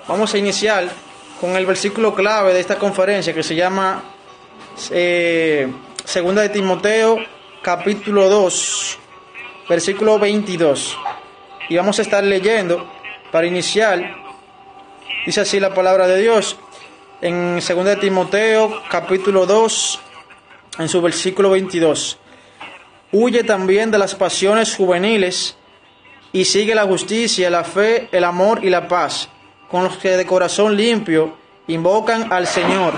Vamos a iniciar con el versículo clave de esta conferencia que se llama Segunda de Timoteo, capítulo 2, versículo 22. Y vamos a estar leyendo para iniciar. Dice así la palabra de Dios en Segunda de Timoteo, capítulo 2, en su versículo 22. Huye también de las pasiones juveniles y sigue la justicia, la fe, el amor y la paz, con los que de corazón limpio invocan al Señor.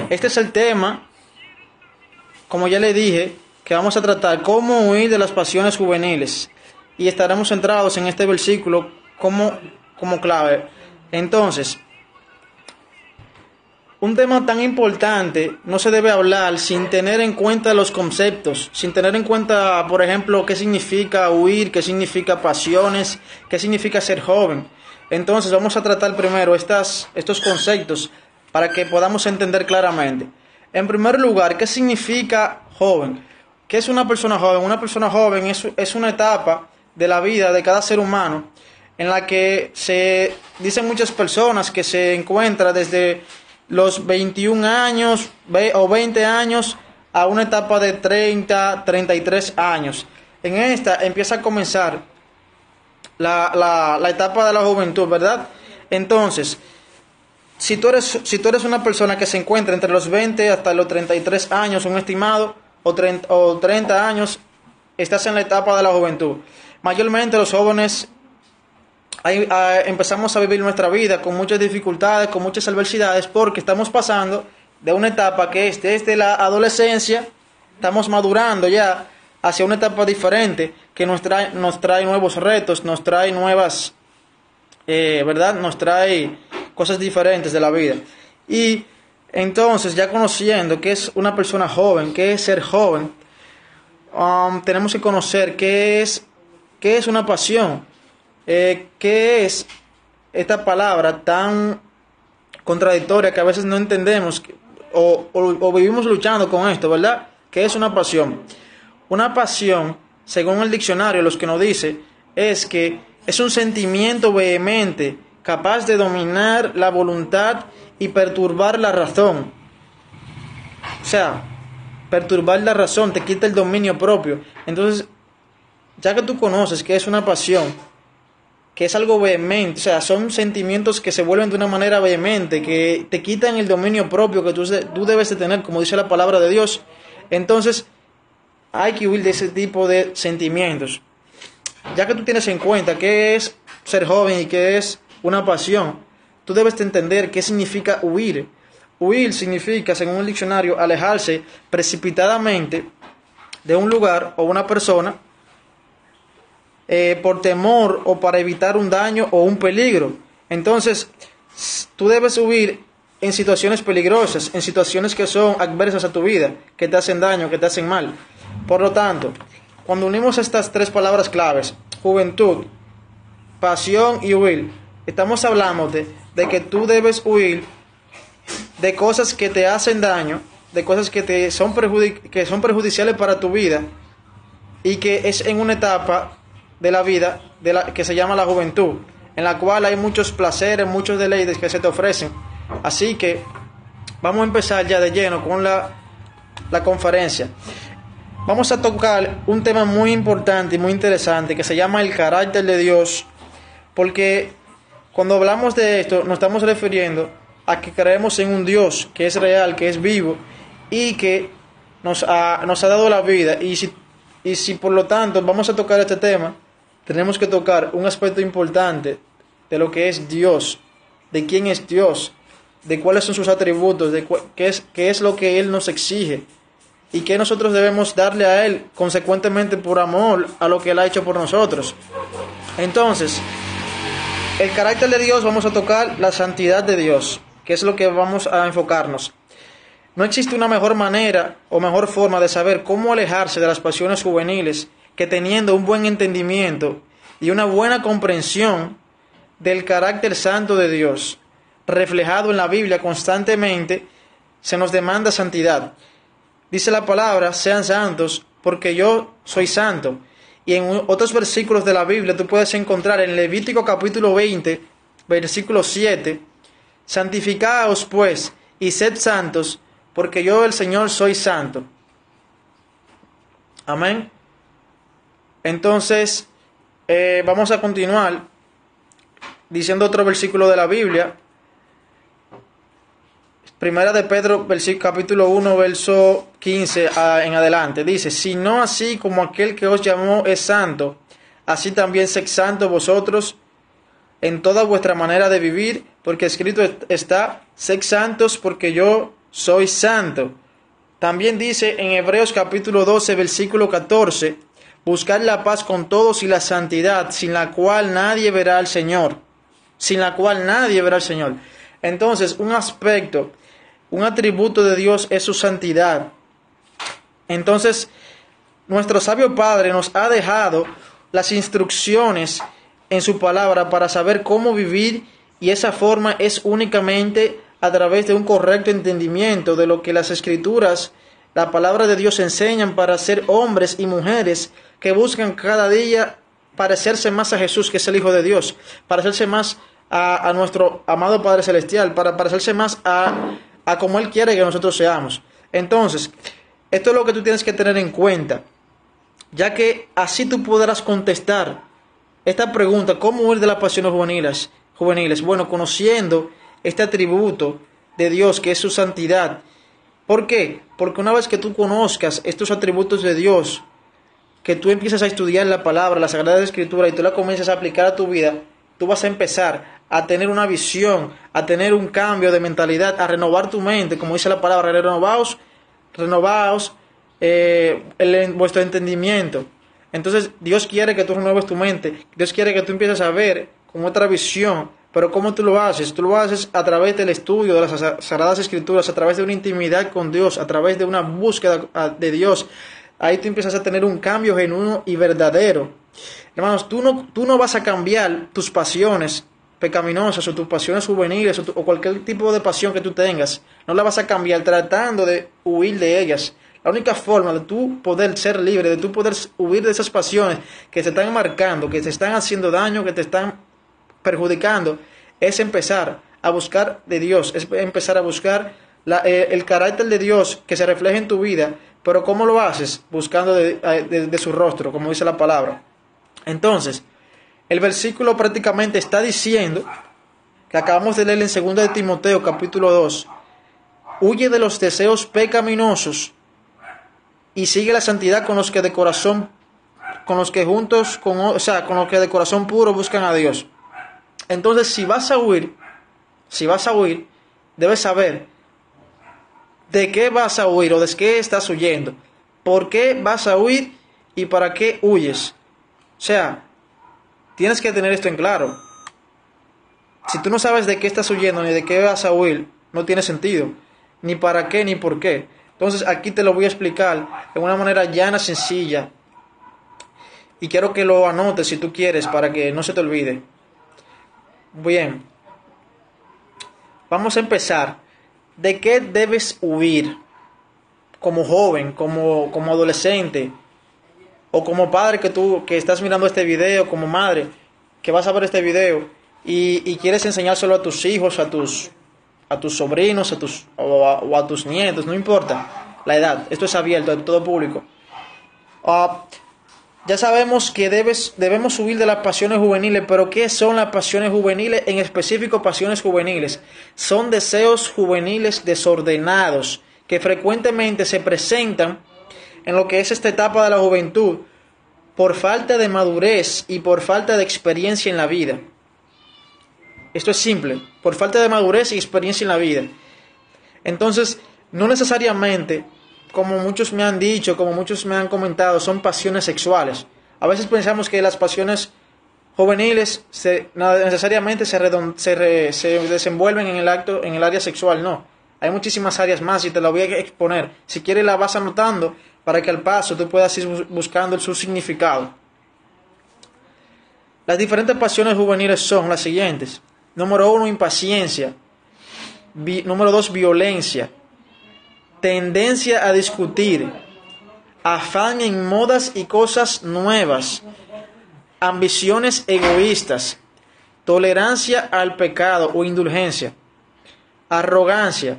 Este es el tema, como ya le dije, que vamos a tratar: cómo huir de las pasiones juveniles. Y estaremos centrados en este versículo como clave. Entonces, un tema tan importante no se debe hablar sin tener en cuenta los conceptos, sin tener en cuenta, por ejemplo, qué significa huir, qué significa pasiones, qué significa ser joven. Entonces vamos a tratar primero estos conceptos para que podamos entender claramente. En primer lugar, ¿qué significa joven? ¿Qué es una persona joven? Una persona joven es una etapa de la vida de cada ser humano en la que se dicen muchas personas que se encuentra desde los 21 años o 20 años a una etapa de 30, 33 años. En esta empieza a comenzar la etapa de la juventud, ¿verdad? Entonces, si tú eres una persona que se encuentra entre los 20 hasta los 33 años, un estimado, o 30 años, estás en la etapa de la juventud. Mayormente los jóvenes empezamos a vivir nuestra vida con muchas dificultades, con muchas adversidades, porque estamos pasando de una etapa que es desde la adolescencia, estamos madurando ya hacia una etapa diferente que nos trae nuevos retos, nos trae nuevas, ¿verdad? Nos trae cosas diferentes de la vida. Y entonces, ya conociendo qué es una persona joven, qué es ser joven, tenemos que conocer qué es una pasión. ¿Qué es esta palabra tan contradictoria que a veces no entendemos o vivimos luchando con esto, ¿verdad? ¿Qué es una pasión? Una pasión, según el diccionario, los que nos dice, es que es un sentimiento vehemente, capaz de dominar la voluntad y perturbar la razón. O sea, perturbar la razón, te quita el dominio propio. Entonces, ya que tú conoces qué es una pasión, que es algo vehemente, o sea, son sentimientos que se vuelven de una manera vehemente, que te quitan el dominio propio que tú debes de tener, como dice la palabra de Dios. Entonces, hay que huir de ese tipo de sentimientos. Ya que tú tienes en cuenta qué es ser joven y qué es una pasión, tú debes de entender qué significa huir. Huir significa, según el diccionario, alejarse precipitadamente de un lugar o una persona, por temor o para evitar un daño o un peligro. Entonces, tú debes huir en situaciones peligrosas, en situaciones que son adversas a tu vida, que te hacen daño, que te hacen mal. Por lo tanto, cuando unimos estas tres palabras claves, juventud, pasión y huir, estamos hablando de que tú debes huir de cosas que te hacen daño, de cosas que son perjudiciales para tu vida, y que es en una etapa de la vida que se llama la juventud, en la cual hay muchos placeres, muchos deleites que se te ofrecen. Así que vamos a empezar ya de lleno con la conferencia. Vamos a tocar un tema muy importante y muy interesante que se llama el carácter de Dios, porque cuando hablamos de esto nos estamos refiriendo a que creemos en un Dios que es real, que es vivo y que nos ha dado la vida. Y si por lo tanto vamos a tocar este tema, tenemos que tocar un aspecto importante de lo que es Dios, de quién es Dios, de cuáles son sus atributos, de qué es lo que Él nos exige y qué nosotros debemos darle a Él consecuentemente por amor a lo que Él ha hecho por nosotros. Entonces, el carácter de Dios, vamos a tocar la santidad de Dios, que es lo que vamos a enfocarnos. No existe una mejor manera o mejor forma de saber cómo alejarse de las pasiones juveniles que teniendo un buen entendimiento y una buena comprensión del carácter santo de Dios, reflejado en la Biblia constantemente, se nos demanda santidad. Dice la palabra: sean santos porque yo soy santo. Y en otros versículos de la Biblia tú puedes encontrar en Levítico capítulo 20, versículo 7, santificaos pues y sed santos, porque yo el Señor soy santo. Amén. Entonces, vamos a continuar diciendo otro versículo de la Biblia. Primera de Pedro, capítulo 1, verso 15 en adelante. Dice, si no así como aquel que os llamó es santo, así también sed santos vosotros en toda vuestra manera de vivir, porque escrito está, sed santos porque yo soy santo. También dice en Hebreos capítulo 12, versículo 14, buscad la paz con todos y la santidad, sin la cual nadie verá al Señor. Sin la cual nadie verá al Señor. Entonces, un atributo de Dios es su santidad. Entonces, nuestro sabio Padre nos ha dejado las instrucciones en su palabra para saber cómo vivir, y esa forma es únicamente a través de un correcto entendimiento de lo que las Escrituras, la palabra de Dios, enseñan para ser hombres y mujeres que buscan cada día parecerse más a Jesús, que es el Hijo de Dios, parecerse más a nuestro amado Padre Celestial, para parecerse más a como Él quiere que nosotros seamos. Entonces, esto es lo que tú tienes que tener en cuenta, ya que así tú podrás contestar esta pregunta, ¿cómo huir de las pasiones juveniles? Bueno, conociendo este atributo de Dios que es su santidad. ¿Por qué? Porque una vez que tú conozcas estos atributos de Dios, que tú empiezas a estudiar la palabra, la Sagrada Escritura, y tú la comienzas a aplicar a tu vida, tú vas a empezar a tener una visión, a tener un cambio de mentalidad, a renovar tu mente, como dice la palabra, renovaos vuestro entendimiento. Entonces Dios quiere que tú renueves tu mente, Dios quiere que tú empieces a ver con otra visión. Pero ¿cómo tú lo haces? Tú lo haces a través del estudio de las Sagradas Escrituras, a través de una intimidad con Dios, a través de una búsqueda de Dios. Ahí tú empiezas a tener un cambio genuino y verdadero. Hermanos, tú no vas a cambiar tus pasiones pecaminosas o tus pasiones juveniles o cualquier tipo de pasión que tú tengas. No la vas a cambiar tratando de huir de ellas. La única forma de tú poder ser libre, de tú poder huir de esas pasiones que te están marcando, que te están haciendo daño, que te están perjudicando, es empezar a buscar de Dios, es empezar a buscar el carácter de Dios que se refleje en tu vida. Pero ¿cómo lo haces? Buscando de su rostro, como dice la palabra. Entonces, el versículo prácticamente está diciendo, que acabamos de leer en 2 de Timoteo capítulo 2, huye de los deseos pecaminosos y sigue la santidad con los que de corazón puro buscan a Dios. Entonces, si vas a huir, debes saber de qué vas a huir o de qué estás huyendo, por qué vas a huir y para qué huyes. O sea, tienes que tener esto en claro. Si tú no sabes de qué estás huyendo ni de qué vas a huir, no tiene sentido, ni para qué ni por qué. Entonces aquí te lo voy a explicar de una manera llana, sencilla, y quiero que lo anotes si tú quieres para que no se te olvide. Bien, vamos a empezar. ¿De qué debes huir como joven, como adolescente, o como padre que estás mirando este video, como madre que vas a ver este video y quieres enseñárselo a tus hijos, a tus sobrinos, o a tus nietos? No importa la edad, esto es abierto a todo público. Ya sabemos que debemos huir de las pasiones juveniles, pero ¿qué son las pasiones juveniles? En específico, pasiones juveniles son deseos juveniles desordenados que frecuentemente se presentan en lo que es esta etapa de la juventud por falta de madurez y por falta de experiencia en la vida. Esto es simple, por falta de madurez y experiencia en la vida. Entonces, no necesariamente, como muchos me han dicho, como muchos me han comentado, son pasiones sexuales. A veces pensamos que las pasiones juveniles necesariamente se desenvuelven en el área sexual. No, hay muchísimas áreas más y te la voy a exponer. Si quieres la vas anotando para que al paso tú puedas ir buscando su significado. Las diferentes pasiones juveniles son las siguientes. Número 1, impaciencia. Número 2, violencia. Tendencia a discutir, afán en modas y cosas nuevas, ambiciones egoístas, tolerancia al pecado o indulgencia, arrogancia,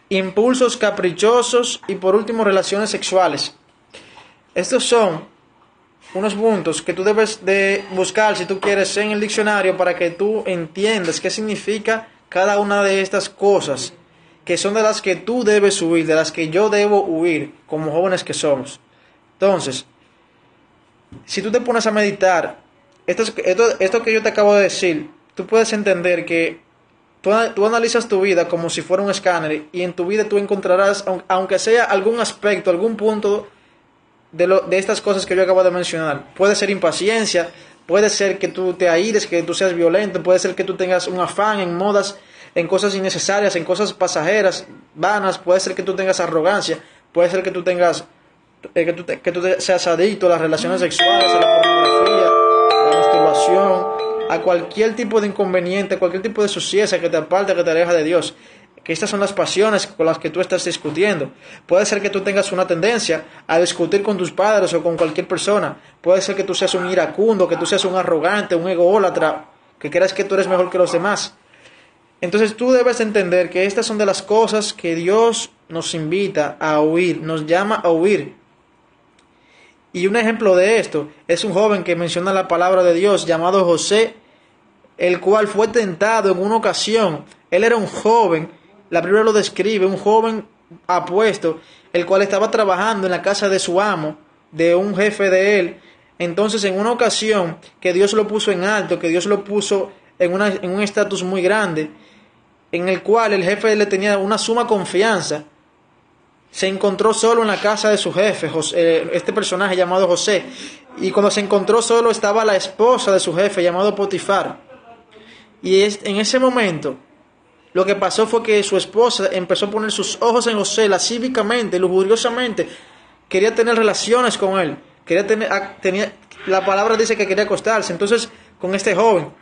impulsos caprichosos y por último relaciones sexuales. Estos son unos puntos que tú debes de buscar si tú quieres en el diccionario para que tú entiendas qué significa cada una de estas cosas, que son de las que tú debes huir, de las que yo debo huir como jóvenes que somos. Entonces, si tú te pones a meditar, esto que yo te acabo de decir, tú puedes entender que tú analizas tu vida como si fuera un escáner y en tu vida tú encontrarás, aunque sea algún aspecto, algún punto de estas cosas que yo acabo de mencionar. Puede ser impaciencia, puede ser que tú te aires, que tú seas violento, puede ser que tú tengas un afán en modas, en cosas innecesarias, en cosas pasajeras, vanas, puede ser que tú tengas arrogancia, puede ser que tú tengas que tú seas adicto a las relaciones sexuales, a la pornografía, a la masturbación, a cualquier tipo de inconveniente, a cualquier tipo de suciedad que te aparta, que te aleja de Dios. Que estas son las pasiones con las que tú estás discutiendo. Puede ser que tú tengas una tendencia a discutir con tus padres o con cualquier persona. Puede ser que tú seas un iracundo, que tú seas un arrogante, un ególatra, que creas que tú eres mejor que los demás. Entonces tú debes entender que estas son de las cosas que Dios nos invita a huir, nos llama a huir. Y un ejemplo de esto es un joven que menciona la palabra de Dios llamado José, el cual fue tentado en una ocasión. Él era un joven, la Biblia lo describe, un joven apuesto, el cual estaba trabajando en la casa de su amo, de un jefe de él. Entonces, en una ocasión que Dios lo puso en alto, que Dios lo puso en un estatus muy grande, en el cual el jefe le tenía una suma confianza, se encontró solo en la casa de su jefe, este personaje llamado José, y cuando se encontró solo estaba la esposa de su jefe llamado Potifar. Y en ese momento lo que pasó fue que su esposa empezó a poner sus ojos en José lascívicamente, lujuriosamente, quería tener relaciones con él, la palabra dice que quería acostarse entonces con este joven.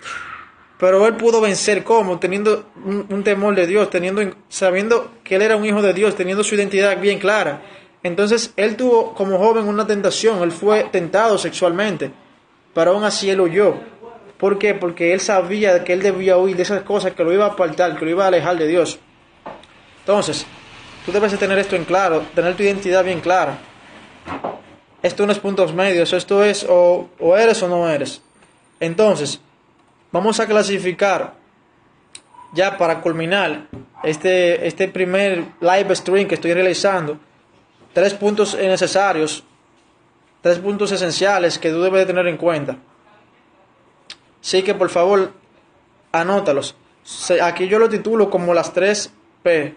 Pero él pudo vencer, ¿cómo? Teniendo un temor de Dios, sabiendo que él era un hijo de Dios, teniendo su identidad bien clara. Entonces, él tuvo como joven una tentación, él fue tentado sexualmente, pero aún así él huyó. ¿Por qué? Porque él sabía que él debía huir de esas cosas que lo iba a apartar, que lo iba a alejar de Dios. Entonces, tú debes de tener esto en claro, tener tu identidad bien clara. Esto no es puntos medios, esto es o eres o no eres. Entonces, vamos a clasificar, ya para culminar este primer live stream que estoy realizando, 3 puntos necesarios, 3 puntos esenciales que tú debes de tener en cuenta. Así que por favor, anótalos. Aquí yo lo titulo como las 3P.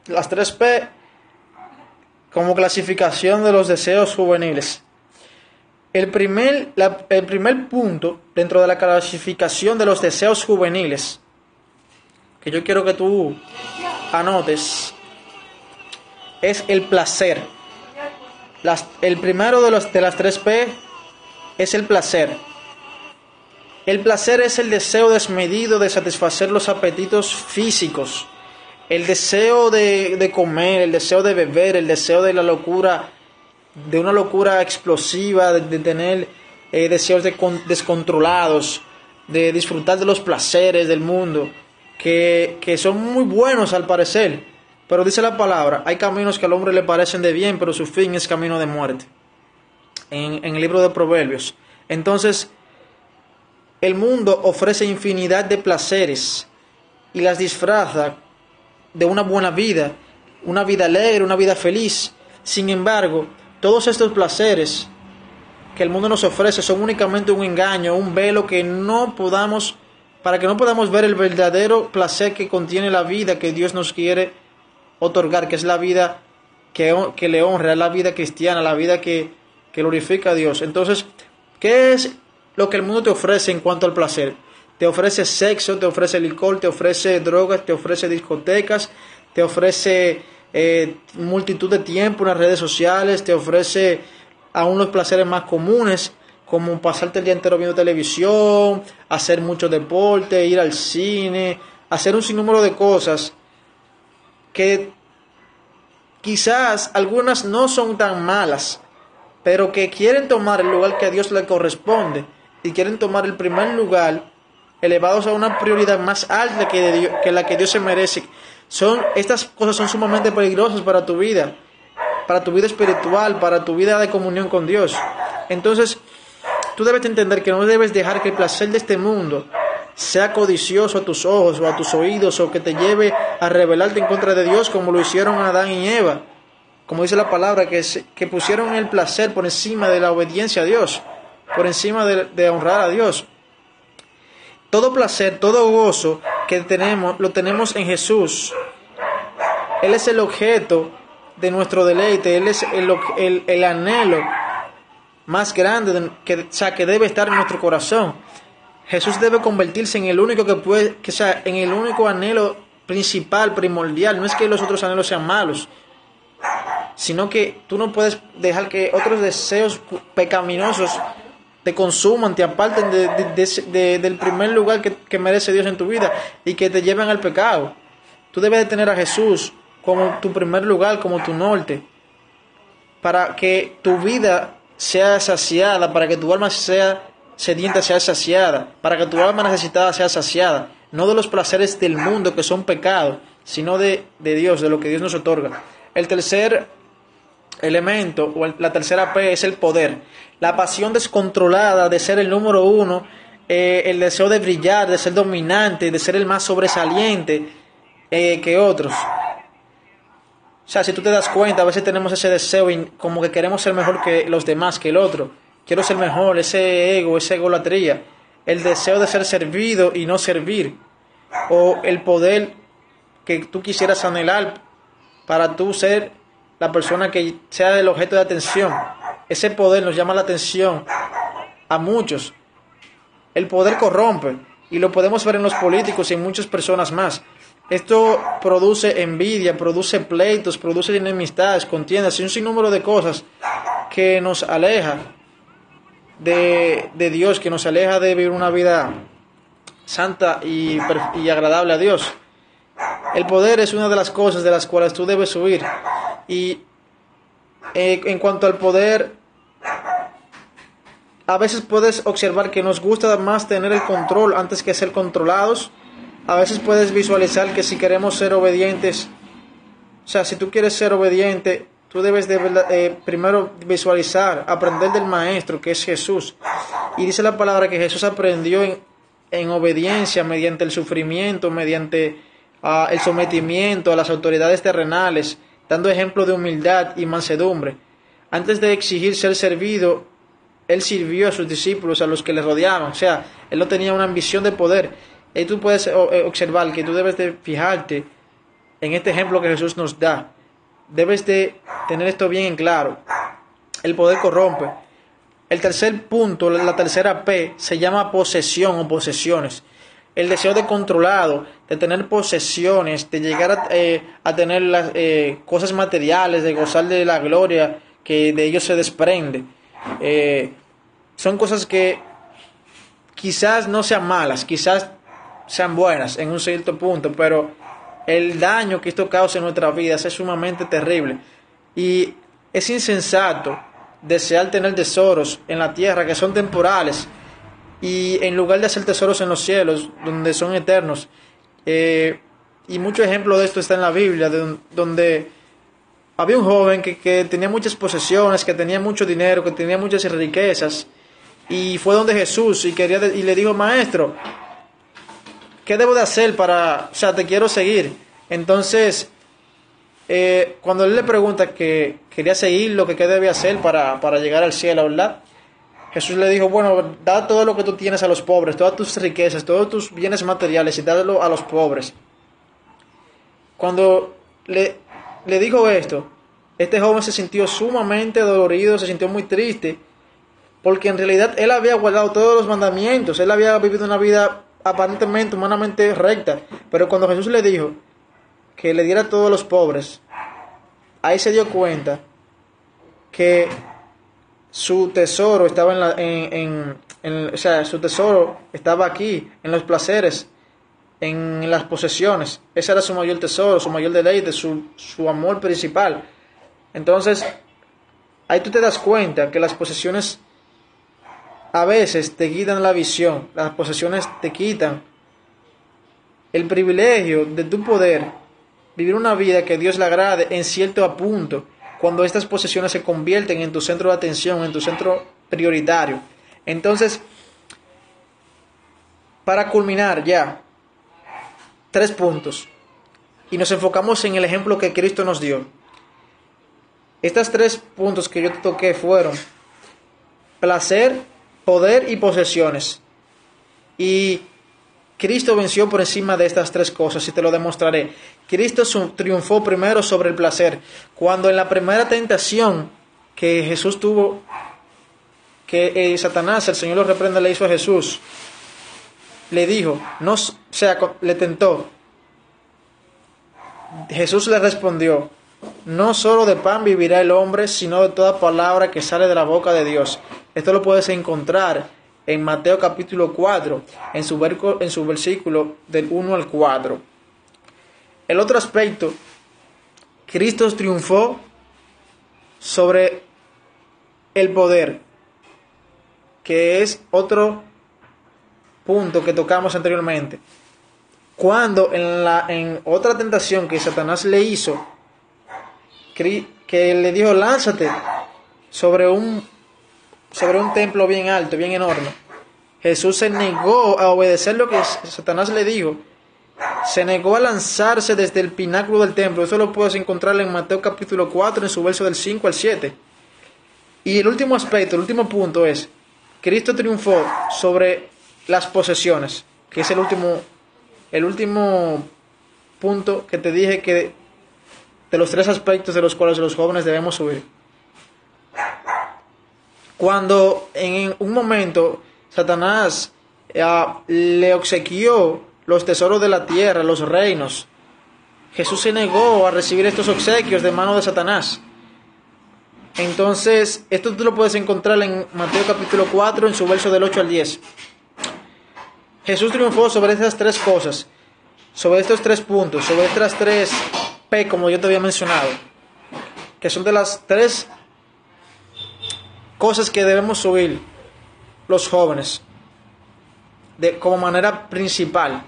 Las 3P como clasificación de los deseos juveniles. El primer punto dentro de la clasificación de los deseos juveniles que yo quiero que tú anotes es el placer. El primero de las 3P es el placer. El placer es el deseo desmedido de satisfacer los apetitos físicos, el deseo de comer, el deseo de beber, el deseo de la locura, de una locura explosiva, de tener deseos descontrolados, de disfrutar de los placeres del mundo, que son muy buenos al parecer, pero dice la palabra, hay caminos que al hombre le parecen de bien, pero su fin es camino de muerte, en el libro de Proverbios. Entonces, el mundo ofrece infinidad de placeres y las disfraza de una buena vida, una vida alegre, una vida feliz. Sin embargo, todos estos placeres que el mundo nos ofrece son únicamente un engaño, un velo para que no podamos ver el verdadero placer que contiene la vida que Dios nos quiere otorgar, que es la vida que le honra, la vida cristiana, la vida que glorifica a Dios. Entonces, ¿qué es lo que el mundo te ofrece en cuanto al placer? Te ofrece sexo, te ofrece licor, te ofrece drogas, te ofrece discotecas, te ofrece multitud de tiempo en las redes sociales, te ofrece aún los placeres más comunes, como pasarte el día entero viendo televisión, hacer mucho deporte, ir al cine, hacer un sinnúmero de cosas que quizás algunas no son tan malas, pero que quieren tomar el lugar que a Dios le corresponde y quieren tomar el primer lugar elevados a una prioridad más alta que la que Dios se merece. Estas cosas son sumamente peligrosas para tu vida espiritual, para tu vida de comunión con Dios. Entonces, tú debes entender que no debes dejar que el placer de este mundo sea codicioso a tus ojos o a tus oídos, o que te lleve a rebelarte en contra de Dios, como lo hicieron Adán y Eva. Como dice la palabra, que pusieron el placer por encima de la obediencia a Dios, por encima de honrar a Dios. Todo placer, todo gozo que tenemos, lo tenemos en Jesús. Él es el objeto de nuestro deleite. Él es el anhelo más grande que debe estar en nuestro corazón. Jesús debe convertirse en el único en el único anhelo principal, primordial. No es que los otros anhelos sean malos, sino que tú no puedes dejar que otros deseos pecaminosos te consuman, te aparten del primer lugar que merece Dios en tu vida y que te lleven al pecado. Tú debes de tener a Jesús como tu primer lugar, como tu norte, para que tu vida sea saciada, para que tu alma sea sedienta, sea saciada, para que tu alma necesitada sea saciada, no de los placeres del mundo que son pecados, sino de Dios, de lo que Dios nos otorga. El tercer elemento, o la tercera P, es el poder. La pasión descontrolada de ser el número uno, el deseo de brillar, de ser dominante, de ser el más sobresaliente que otros. O sea, si tú te das cuenta, a veces tenemos ese deseo como que queremos ser mejor que los demás, que el otro. Quiero ser mejor, ese ego, esa egolatría. El deseo de ser servido y no servir. O el poder que tú quisieras anhelar para tú ser la persona que sea el objeto de atención. Ese poder nos llama la atención a muchos. El poder corrompe, y lo podemos ver en los políticos y en muchas personas más. Esto produce envidia, produce pleitos, produce enemistades, contiendas y un sinnúmero de cosas que nos aleja de Dios, que nos aleja de vivir una vida santa y agradable a Dios. El poder es una de las cosas de las cuales tú debes huir. Y en cuanto al poder, a veces puedes observar que nos gusta más tener el control antes que ser controlados. A veces puedes visualizar que si queremos ser obedientes, o sea, si tú quieres ser obediente, tú debes de primero visualizar, aprender del Maestro, que es Jesús. Y dice la palabra que Jesús aprendió en obediencia, mediante el sufrimiento, mediante el sometimiento a las autoridades terrenales, dando ejemplo de humildad y mansedumbre. Antes de exigir ser servido, Él sirvió a sus discípulos, a los que le rodeaban. O sea, Él no tenía una ambición de poder. Y tú puedes observar que tú debes de fijarte en este ejemplo que Jesús nos da. Debes de tener esto bien en claro. El poder corrompe. El tercer punto, la tercera P, se llama posesión o posesiones. El deseo de controlado, de tener posesiones, de llegar a tener las cosas materiales, de gozar de la gloria que de ellos se desprende. Son cosas que quizás no sean malas, quizás sean buenas en un cierto punto, pero el daño que esto causa en nuestras vidas es sumamente terrible. Y es insensato desear tener tesoros en la tierra que son temporales, y en lugar de hacer tesoros en los cielos, donde son eternos. Y mucho ejemplo de esto está en la Biblia, donde había un joven que tenía muchas posesiones, que tenía mucho dinero, que tenía muchas riquezas, y fue donde Jesús y le dijo: Maestro, ¿qué debo de hacer te quiero seguir? Entonces, cuando él le pregunta que quería seguirlo, que qué debe hacer para llegar al cielo, ¿verdad? Jesús le dijo: bueno, da todo lo que tú tienes a los pobres, todas tus riquezas, todos tus bienes materiales, y dádelo a los pobres. Cuando le dijo esto, este joven se sintió sumamente dolorido, se sintió muy triste, porque en realidad él había guardado todos los mandamientos, él había vivido una vida aparentemente, humanamente recta, pero cuando Jesús le dijo que le diera a todos los pobres, ahí se dio cuenta que su tesoro estaba su tesoro estaba aquí, en los placeres, en las posesiones. Ese era su mayor tesoro, su mayor deleite, su amor principal. Entonces, ahí tú te das cuenta que las posesiones a veces te quitan la visión, las posesiones te quitan el privilegio de tu poder vivir una vida que a Dios le agrade en cierto punto, cuando estas posesiones se convierten en tu centro de atención, en tu centro prioritario. Entonces, para culminar ya, 3 puntos, y nos enfocamos en el ejemplo que Cristo nos dio. Estos 3 puntos que yo te toqué fueron placer, poder y posesiones. Y Cristo venció por encima de estas 3 cosas, y te lo demostraré. Cristo triunfó primero sobre el placer. Cuando en la primera tentación que Jesús tuvo, que Satanás, el Señor lo reprenda, le hizo a Jesús, le dijo, le tentó. Jesús le respondió, no solo de pan vivirá el hombre, sino de toda palabra que sale de la boca de Dios. Esto lo puedes encontrar en Mateo capítulo 4, en su versículo del 1 al 4. El otro aspecto, Cristo triunfó sobre el poder, que es otro punto que tocamos anteriormente. Cuando en otra tentación que Satanás le hizo, que le dijo, lánzate sobre un templo bien alto, bien enorme, Jesús se negó a obedecer lo que Satanás le dijo. Se negó a lanzarse desde el pináculo del templo. Eso lo puedes encontrar en Mateo capítulo 4, en su verso del 5 al 7. Y el último aspecto, el último punto es, Cristo triunfó sobre las posesiones, que es el último punto que te dije, que de los 3 aspectos de los cuales los jóvenes debemos subir. Cuando en un momento Satanás le obsequió los tesoros de la tierra, los reinos, Jesús se negó a recibir estos obsequios de mano de Satanás. Entonces, esto tú lo puedes encontrar en Mateo capítulo 4, en su verso del 8 al 10. Jesús triunfó sobre estas 3 cosas, sobre estos 3 puntos, sobre estas 3 P, como yo te había mencionado, que son de las 3 cosas que debemos subir los jóvenes como manera principal,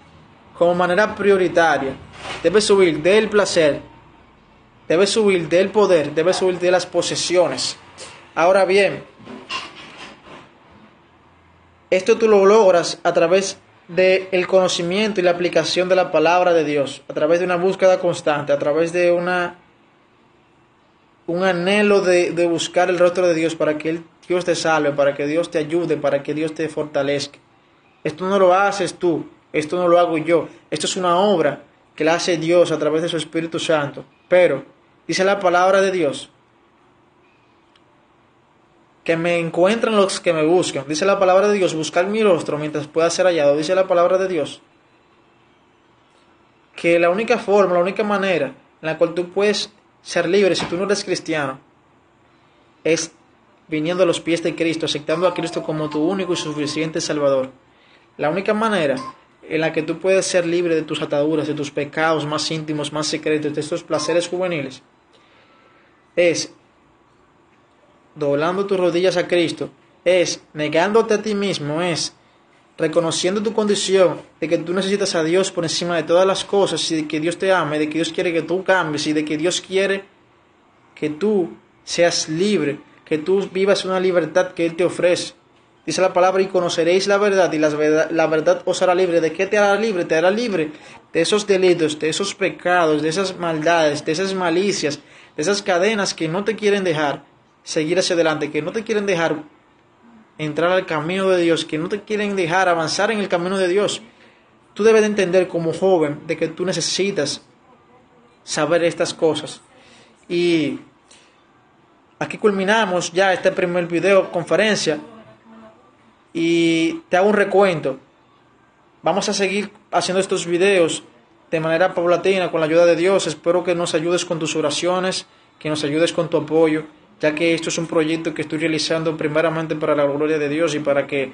como manera prioritaria. Debes subir del placer, debes subir del poder, debes subir de las posesiones. Ahora bien, esto tú lo logras a través del conocimiento y la aplicación de la palabra de Dios, a través de una búsqueda constante, a través de un anhelo de buscar el rostro de Dios, para que Dios te salve, para que Dios te ayude, para que Dios te fortalezca. Esto no lo haces tú, esto no lo hago yo, esto es una obra que la hace Dios a través de su Espíritu Santo. Pero dice la palabra de Dios que me encuentran los que me buscan. Dice la palabra de Dios, buscar mi rostro mientras pueda ser hallado. Dice la palabra de Dios que la única forma, la única manera en la cual tú puedes ser libre si tú no eres cristiano es viniendo a los pies de Cristo, aceptando a Cristo como tu único y suficiente Salvador. La única manera en la que tú puedes ser libre de tus ataduras, de tus pecados más íntimos, más secretos, de estos placeres juveniles, es doblando tus rodillas a Cristo, es negándote a ti mismo, es reconociendo tu condición de que tú necesitas a Dios por encima de todas las cosas, y de que Dios te ame, de que Dios quiere que tú cambies, y de que Dios quiere que tú seas libre, que tú vivas una libertad que Él te ofrece. Dice la palabra, y conoceréis la verdad, y la verdad os hará libre. ¿De qué te hará libre? Te hará libre de esos delitos, de esos pecados, de esas maldades, de esas malicias, de esas cadenas que no te quieren dejar seguir hacia adelante, que no te quieren dejar entrar al camino de Dios, que no te quieren dejar avanzar en el camino de Dios. Tú debes de entender como joven de que tú necesitas saber estas cosas. Y aquí culminamos ya este primer video conferencia, y te hago un recuento. Vamos a seguir haciendo estos videos de manera paulatina con la ayuda de Dios. Espero que nos ayudes con tus oraciones, que nos ayudes con tu apoyo, ya que esto es un proyecto que estoy realizando primeramente para la gloria de Dios y para que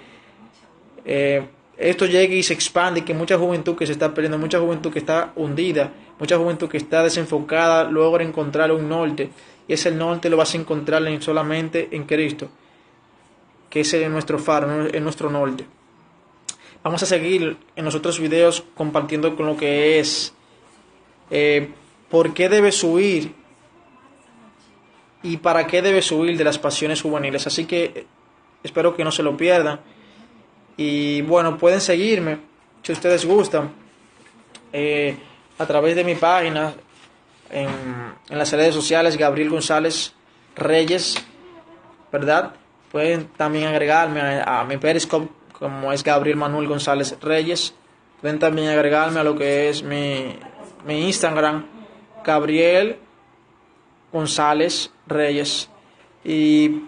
esto llegue y se expande, y que mucha juventud que se está perdiendo, mucha juventud que está hundida, mucha juventud que está desenfocada, logre encontrar un norte, y ese norte lo vas a encontrar solamente en Cristo. que es nuestro faro, es nuestro norte. Vamos a seguir en los otros videos compartiendo con lo que es por qué debes huir y para qué debes huir de las pasiones juveniles. Así que espero que no se lo pierdan. Y bueno, pueden seguirme si ustedes gustan a través de mi página en las redes sociales, Gabriel González Reyes, ¿verdad? Pueden también agregarme a mi Periscope, como es Gabriel Manuel González Reyes. Pueden también agregarme a lo que es mi Instagram, Gabriel González Reyes. Y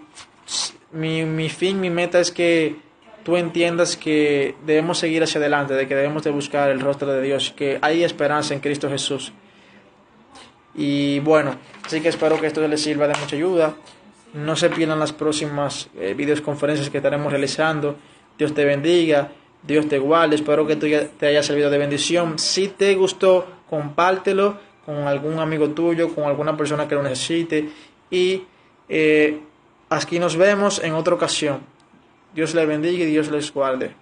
mi fin, mi meta es que tú entiendas que debemos seguir hacia adelante, de que debemos de buscar el rostro de Dios, que hay esperanza en Cristo Jesús. Y bueno, así que espero que esto les sirva de mucha ayuda. No se pierdan las próximas videoconferencias que estaremos realizando. Dios te bendiga, Dios te guarde. Espero que te haya servido de bendición. Si te gustó, compártelo con algún amigo tuyo, con alguna persona que lo necesite. Y aquí nos vemos en otra ocasión. Dios les bendiga y Dios les guarde.